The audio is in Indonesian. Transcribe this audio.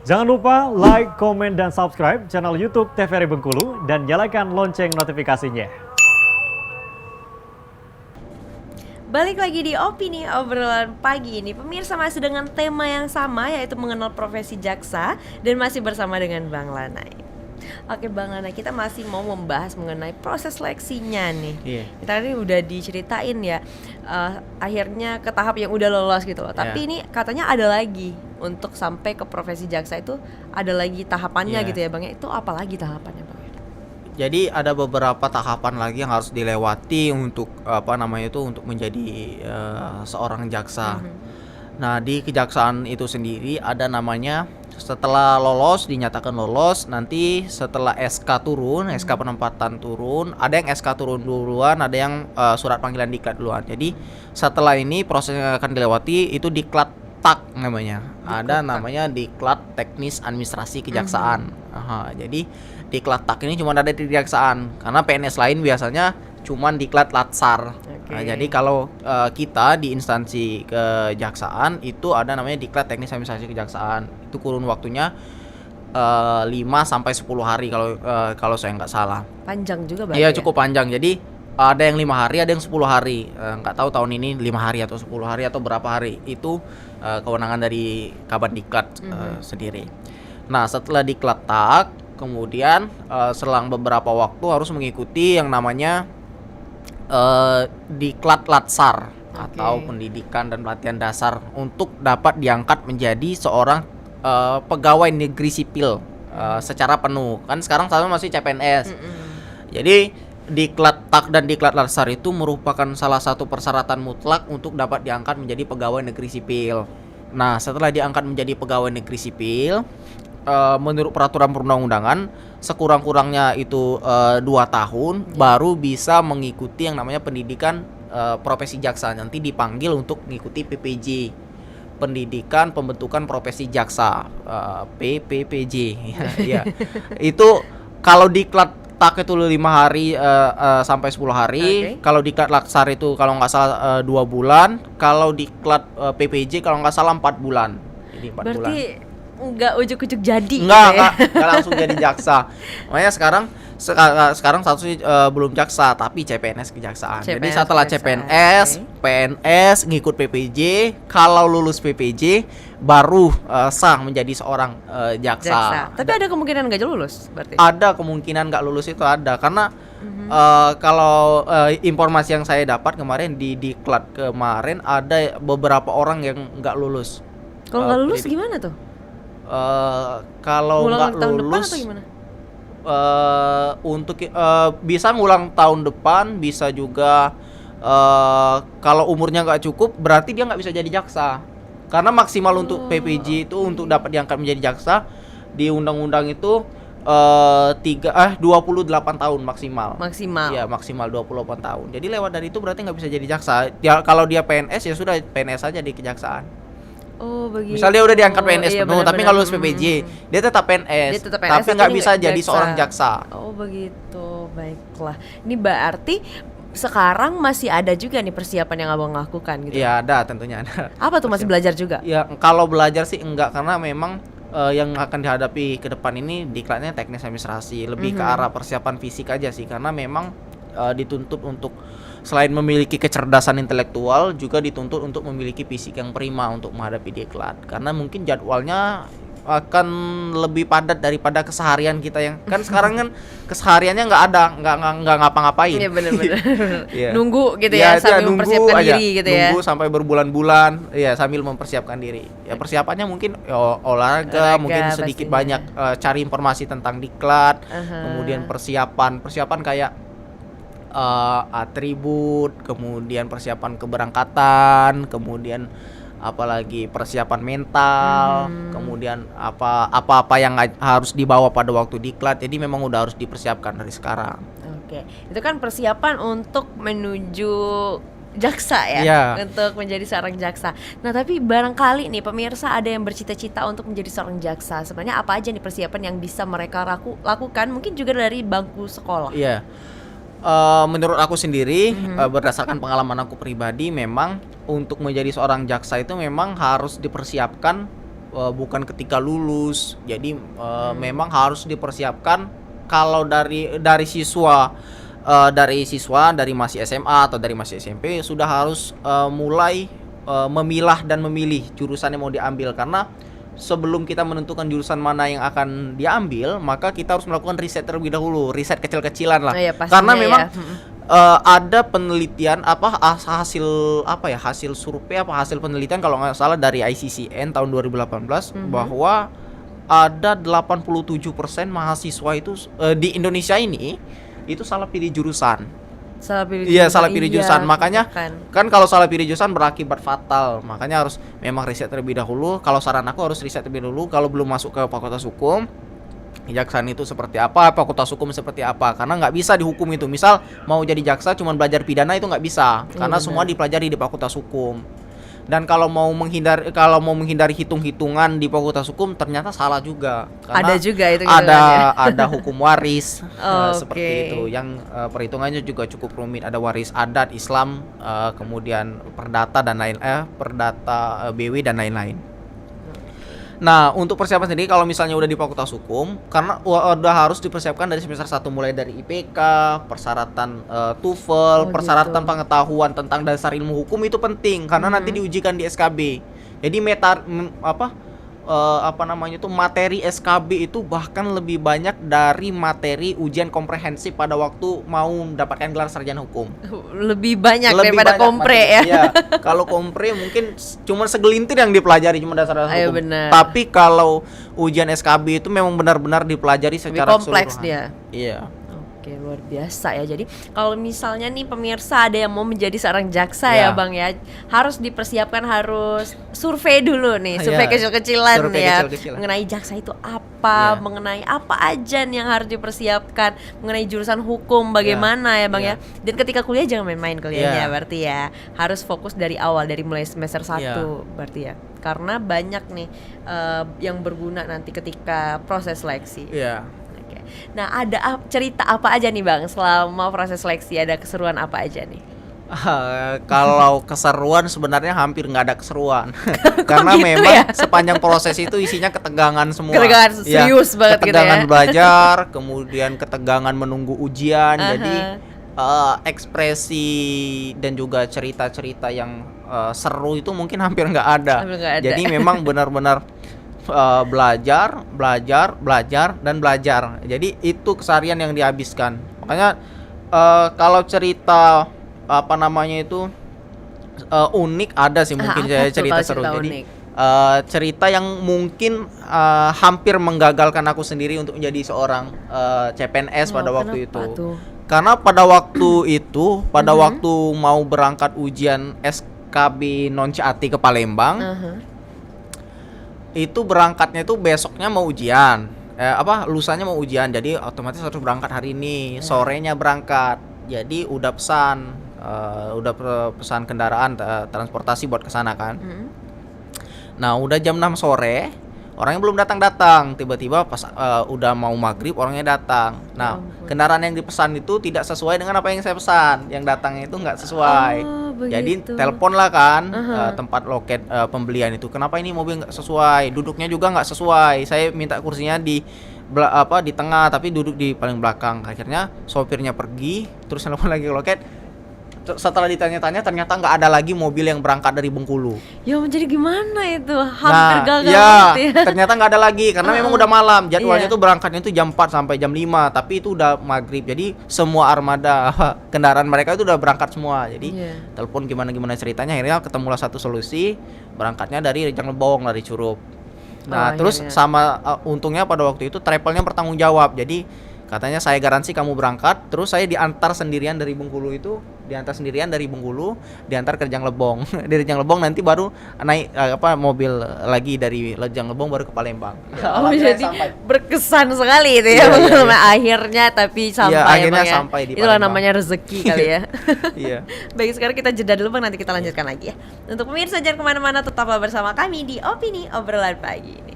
Jangan lupa like, komen, dan subscribe channel YouTube TVRI Bengkulu dan nyalakan lonceng notifikasinya. Balik lagi di Opini Obrolan Pagi ini. Pemirsa, masih dengan tema yang sama, yaitu mengenal profesi jaksa, dan masih bersama dengan Bang Lanai. Oke Bang Lanai, kita masih mau membahas mengenai proses seleksinya nih. Kita tadi udah diceritain ya, akhirnya ke tahap yang udah lolos gitu loh. Tapi ini katanya ada lagi, untuk sampai ke profesi jaksa itu ada lagi tahapannya gitu ya Bang. Itu apa lagi tahapannya Bang? Jadi ada beberapa tahapan lagi yang harus dilewati untuk untuk menjadi seorang jaksa. Nah, di kejaksaan itu sendiri ada namanya, setelah lolos, dinyatakan lolos, nanti setelah SK turun, SK penempatan turun, ada yang SK turun duluan, ada yang surat panggilan diklat duluan. Jadi setelah ini proses yang akan dilewati itu diklat tak namanya. Ada namanya diklat teknis administrasi kejaksaan. Jadi diklat tak ini cuma ada di kejaksaan, karena PNS lain biasanya cuma diklat latsar. Nah, jadi kalau kita di instansi kejaksaan itu ada namanya diklat teknis administrasi kejaksaan. Itu kurun waktunya 5 sampai 10 hari kalau saya nggak salah. Panjang juga berarti. Iya, cukup panjang. Jadi ada yang 5 hari, ada yang 10 hari. Nggak tahu tahun ini 5 hari atau 10 hari atau berapa hari. Itu kewenangan dari Kabar Diklat sendiri. Nah, setelah diklat tak, kemudian selang beberapa waktu harus mengikuti yang namanya diklat latsar atau pendidikan dan pelatihan dasar untuk dapat diangkat menjadi seorang pegawai negeri sipil secara penuh. Kan sekarang masih CPNS. Jadi diklat tak dan diklat latsar itu merupakan salah satu persyaratan mutlak untuk dapat diangkat menjadi pegawai negeri sipil. Nah, setelah diangkat menjadi pegawai negeri sipil, menurut peraturan perundang-undangan sekurang-kurangnya itu 2 tahun baru bisa mengikuti yang namanya pendidikan profesi jaksa. Nanti dipanggil untuk mengikuti PPJ, pendidikan pembentukan profesi jaksa, PPPJ. Ya. Itu kalau diklat tak itu 5 hari sampai 10 hari. Kalau diklat latsar itu kalau nggak salah 2 bulan. Kalau diklat PPJ kalau nggak salah 4 bulan. Jadi 4 bulan. Berarti nggak ujuk-ujuk jadi. Enggak langsung jadi jaksa. Makanya sekarang statusnya belum jaksa tapi CPNS kejaksaan. Jadi setelah CPNS, PNS ngikut PPJ, kalau lulus PPJ baru sah menjadi seorang jaksa. Tapi ada kemungkinan nggak lulus berarti? Ada kemungkinan nggak lulus itu ada, karena kalau informasi yang saya dapat kemarin di diklat kemarin ada beberapa orang yang nggak lulus. Kalau nggak lulus gimana tuh? Kalau nggak lulus untuk bisa ngulang tahun depan, bisa juga kalau umurnya nggak cukup berarti dia nggak bisa jadi jaksa, karena maksimal untuk PPJ itu untuk dapat diangkat menjadi jaksa di undang-undang itu 28 tahun maksimal. Ya, maksimal 28 tahun. Jadi lewat dari itu berarti nggak bisa jadi jaksa. Ya, kalau dia PNS ya sudah PNS aja di kejaksaan. Oh begitu. Misalnya dia udah diangkat PNS penuh, tapi nggak lulus PPJ, dia tetap PNS, tapi nggak bisa jadi seorang jaksa. Oh begitu, baiklah. Ini berarti sekarang masih ada juga nih persiapan yang abang lakukan gitu? Iya, ada, tentunya ada. Apa tuh, masih belajar juga? Ya, kalau belajar sih enggak, karena memang yang akan dihadapi ke depan ini diklatnya teknis administrasi, lebih ke arah persiapan fisik aja sih, karena memang dituntut untuk selain memiliki kecerdasan intelektual juga dituntut untuk memiliki fisik yang prima untuk menghadapi diklat, karena mungkin jadwalnya akan lebih padat daripada keseharian kita yang kan sekarang kan kesehariannya nggak ngapa-ngapain. Iya benar-benar. Yeah. Nunggu gitu ya, sambil mempersiapkan diri gitu ya. Nunggu sampai berbulan-bulan ya sambil mempersiapkan diri. Ya persiapannya mungkin olahraga mungkin sedikit pastinya. Banyak cari informasi tentang diklat, kemudian persiapan kayak atribut, kemudian persiapan keberangkatan, kemudian apalagi persiapan mental, kemudian apa yang harus dibawa pada waktu diklat. Jadi memang udah harus dipersiapkan dari sekarang. Oke, itu kan persiapan untuk menuju jaksa ya, untuk menjadi seorang jaksa. Nah tapi barangkali nih pemirsa ada yang bercita-cita untuk menjadi seorang jaksa. Sebenarnya apa aja nih persiapan yang bisa mereka lakukan? Mungkin juga dari bangku sekolah. Iya. Menurut aku sendiri, berdasarkan pengalaman aku pribadi, memang untuk menjadi seorang jaksa itu memang harus dipersiapkan bukan ketika lulus. Jadi memang harus dipersiapkan kalau dari siswa dari masih SMA atau dari masih SMP sudah harus mulai memilah dan memilih jurusan yang mau diambil, karena sebelum kita menentukan jurusan mana yang akan diambil, maka kita harus melakukan riset terlebih dahulu, riset kecil-kecilan lah. Iya, pastinya Karena memang ya. ada penelitian hasil survei hasil penelitian kalau nggak salah dari ICCN tahun 2018 bahwa ada 87% mahasiswa itu di Indonesia ini itu salah pilih jurusan. Salah pilih Iya, jurusan. salah pilih jurusan. Makanya kan. kan kalau salah pilih jurusan berakibat fatal. Makanya harus memang riset terlebih dahulu. Kalau saran aku harus riset terlebih dahulu kalau belum masuk ke fakultas hukum. Kejaksaan itu seperti apa, fakultas hukum seperti apa, karena nggak bisa dihukum itu. Misal mau jadi jaksa cuman belajar pidana itu nggak bisa, karena semua dipelajari di fakultas hukum. Dan kalau mau menghindari hitung-hitungan di fakultas hukum ternyata salah juga, karena Ada juga itu hitungannya. ada hukum waris Oke. seperti itu yang perhitungannya juga cukup rumit. Ada waris adat, Islam, kemudian perdata dan lain perdata BW dan lain-lain. Nah, untuk persiapan sendiri kalau misalnya udah di fakultas hukum, karena udah harus dipersiapkan dari semester 1 mulai dari IPK, persyaratan TOEFL, persyaratan pengetahuan tentang dasar ilmu hukum itu penting karena nanti diujikan di SKB. Jadi materi SKB itu bahkan lebih banyak dari materi ujian komprehensif pada waktu mau mendapatkan gelar sarjana hukum. Lebih banyak Lebih daripada banyak kompre materi. ya. Iya. Kalau kompre mungkin cuma segelintir yang dipelajari, cuma dasar-dasar Ayo, hukum. benar. Tapi kalau ujian SKB itu memang benar-benar dipelajari Lebih secara kompleks keseluruhan. dia. Iya. Oke, luar biasa ya. Jadi kalau misalnya nih pemirsa ada yang mau menjadi seorang jaksa ya, Ya. Bang ya, harus dipersiapkan, harus survei dulu nih, survei Ya. kecil-kecilan Survei ya, kecil-kecilan. mengenai jaksa itu apa, Ya. mengenai apa aja nih yang harus dipersiapkan, mengenai jurusan hukum bagaimana ya, Bang Ya. ya. Dan ketika kuliah jangan main-main kuliahnya Ya. berarti ya. Harus fokus dari awal, dari mulai semester 1 Ya. berarti ya. Karena banyak nih yang berguna nanti ketika proses seleksi. Iya. Oke. Nah, ada cerita apa aja nih Bang selama proses seleksi, ada keseruan apa aja nih? Kalau keseruan sebenarnya hampir nggak ada keseruan karena gitu memang ya? sepanjang proses itu isinya ketegangan semua. Ketegangan Ya, serius banget gitu ketegangan ya. belajar, kemudian ketegangan menunggu ujian. Aha. Jadi ekspresi dan juga cerita-cerita yang seru itu mungkin hampir nggak ada. Hampir nggak ada. Jadi memang benar-benar belajar, dan belajar. Jadi itu keseharian yang dihabiskan. Makanya kalau cerita unik ada sih mungkin Apa saya tuh cerita kalau seru. cerita Jadi unik? cerita yang mungkin hampir menggagalkan aku sendiri untuk menjadi seorang CPNS pada waktu Kenapa itu. tuh? Karena pada waktu itu, waktu mau berangkat ujian SKB non CAT ke Palembang, itu berangkatnya itu besoknya mau ujian, lusanya mau ujian, jadi otomatis harus berangkat hari ini, sorenya berangkat. Jadi udah pesan kendaraan transportasi buat kesana kan. Nah udah jam 6 sore, orangnya belum datang. Tiba-tiba pas udah mau maghrib orangnya datang. Nah kendaraan yang dipesan itu tidak sesuai dengan apa yang saya pesan, yang datangnya itu nggak sesuai. Jadi begitu. telepon lah kan tempat loket pembelian itu, kenapa ini mobil nggak sesuai, duduknya juga nggak sesuai, saya minta kursinya di tengah tapi duduk di paling belakang. Akhirnya sopirnya pergi, terus telepon lagi ke loket. Setelah ditanya-tanya ternyata nggak ada lagi mobil yang berangkat dari Bengkulu. Ya jadi gimana itu? Hampir gagal ya, banget ya. ternyata nggak ada lagi karena memang udah malam. Jadwalnya Iya. tuh berangkatnya tuh jam 4 sampai jam 5, tapi itu udah maghrib. Jadi semua armada kendaraan mereka itu udah berangkat semua. Jadi Iya. telepon gimana ceritanya, akhirnya ketemulah satu solusi, berangkatnya dari Rejang Lebong, dari Curup. Nah, terus akhirnya. sama untungnya pada waktu itu travelnya bertanggung jawab. Jadi katanya saya garansi kamu berangkat, terus saya diantar sendirian dari Bengkulu diantar ke Rejang Lebong. Dari Rejang Lebong nanti baru naik mobil lagi dari Rejang Lebong baru ke Palembang. Oh, Alhamdulillah jadi sampai. berkesan sekali itu ya, Iya, iya, iya. Akhirnya tapi sampai akhirnya emang ya. sampai di Itulah Palembang. namanya rezeki kali ya. Iya. Baik, sekarang kita jeda dulu Bang, nanti kita lanjutkan lagi ya. Untuk pemirsa jangan kemana-mana, tetaplah bersama kami di Opini Obrolan Pagi ini.